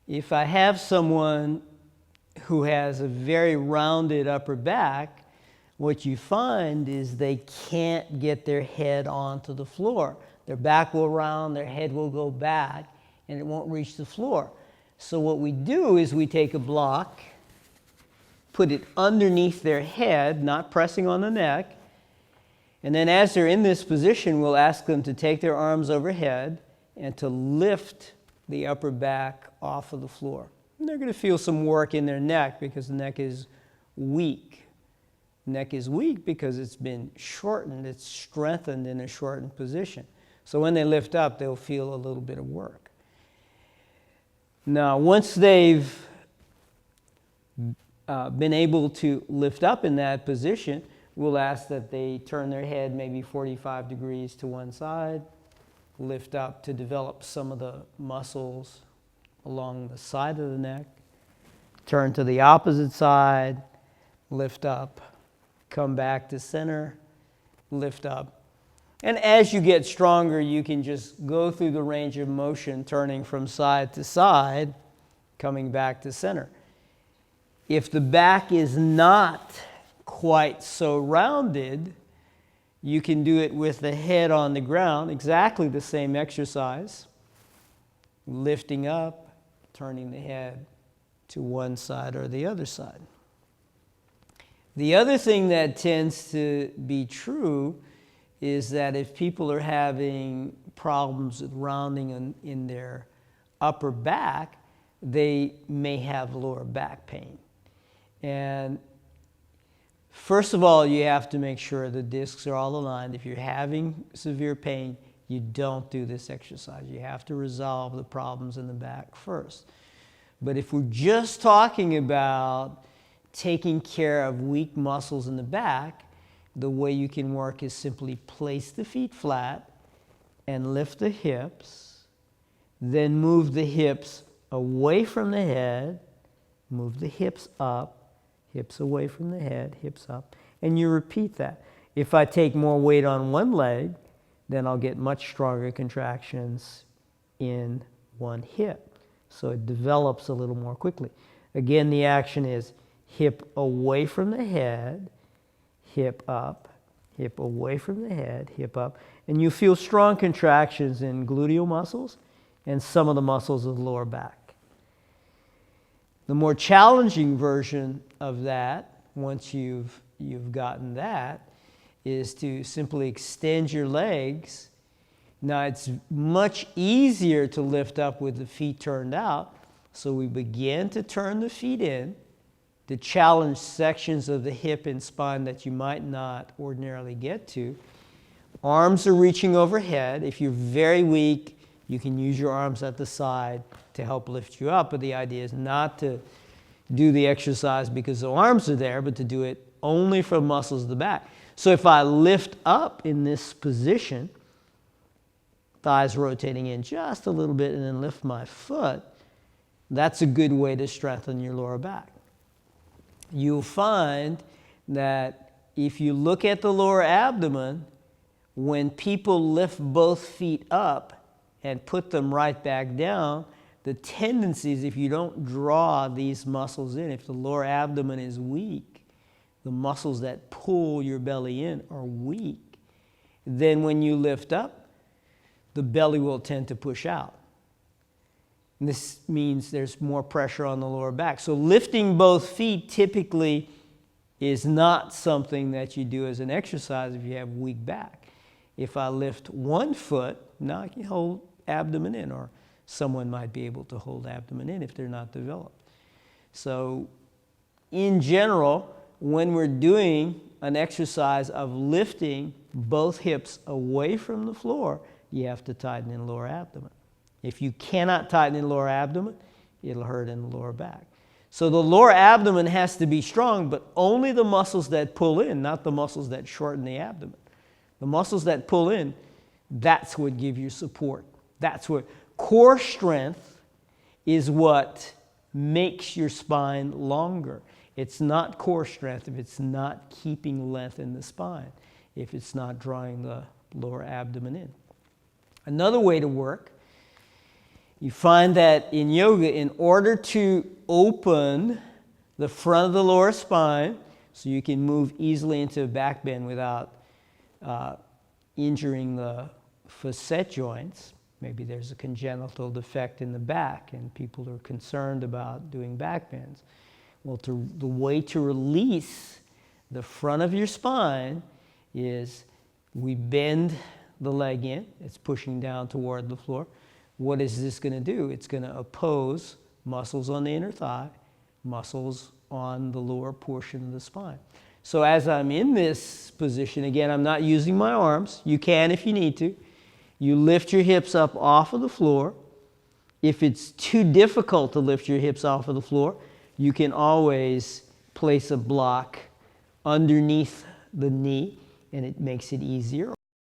If I have someone who has a very rounded upper back, what you find is they can't get their head onto the floor. Their back will round, their head will go back, and it won't reach the floor. So what we do is we take a block, put it underneath their head, not pressing on the neck, and then as they're in this position, we'll ask them to take their arms overhead and to lift the upper back off of the floor. And they're going to feel some work in their neck because the neck is weak. Neck is weak because it's been shortened, it's strengthened in a shortened position. So when they lift up, they'll feel a little bit of work. Now, once they've been able to lift up in that position, we'll ask that they turn their head maybe 45 degrees to one side, lift up to develop some of the muscles along the side of the neck, turn to the opposite side, lift up, come back to center, lift up. And as you get stronger, you can just go through the range of motion, turning from side to side, coming back to center. If the back is not quite so rounded, you can do it with the head on the ground, exactly the same exercise, lifting up, turning the head to one side or the other side. The other thing that tends to be true is that if people are having problems with rounding in their upper back, they may have lower back pain. And first of all, you have to make sure the discs are all aligned. If you're having severe pain, you don't do this exercise. You have to resolve the problems in the back first. But if we're just talking about taking care of weak muscles in the back, the way you can work is simply place the feet flat and lift the hips, then move the hips away from the head, move the hips up, hips away from the head, hips up, and you repeat that. If I take more weight on one leg, then I'll get much stronger contractions in one hip. So it develops a little more quickly. Again, the action is hip away from the head, hip up, hip away from the head, hip up. And you feel strong contractions in gluteal muscles and some of the muscles of the lower back. The more challenging version of that, once you've gotten that, is to simply extend your legs. Now, it's much easier to lift up with the feet turned out, so we begin to turn the feet in to challenge sections of the hip and spine that you might not ordinarily get to. Arms are reaching overhead. If you're very weak, you can use your arms at the side to help lift you up, but the idea is not to do the exercise because the arms are there, but to do it only from muscles of the back. So if I lift up in this position, thighs rotating in just a little bit, and then lift my foot, that's a good way to strengthen your lower back. You'll find that if you look at the lower abdomen, when people lift both feet up and put them right back down, the tendencies, if you don't draw these muscles in, if the lower abdomen is weak, the muscles that pull your belly in are weak, then when you lift up, the belly will tend to push out. And this means there's more pressure on the lower back. So lifting both feet typically is not something that you do as an exercise if you have weak back. If I lift one foot, now I can hold abdomen in, or someone might be able to hold abdomen in if they're not developed. So in general, when we're doing an exercise of lifting both hips away from the floor, you have to tighten in lower abdomen. If you cannot tighten in lower abdomen, it'll hurt in the lower back. So the lower abdomen has to be strong, but only the muscles that pull in, not the muscles that shorten the abdomen. The muscles that pull in, that's what give you support. That's what core strength is, what makes your spine longer. It's not core strength if it's not keeping length in the spine, if it's not drawing the lower abdomen in. Another way to work You find that in yoga, in order to open the front of the lower spine so you can move easily into a back bend without injuring the facet joints. Maybe there's a congenital defect in the back and people are concerned about doing back bends. Well, the way to release the front of your spine is we bend the leg in. It's pushing down toward the floor. What is this going to do? It's going to oppose muscles on the inner thigh, muscles on the lower portion of the spine. So as I'm in this position, again, I'm not using my arms. You can if you need to. You lift your hips up off of the floor. If it's too difficult to lift your hips off of the floor, you can always place a block underneath the knee, and it makes it easier.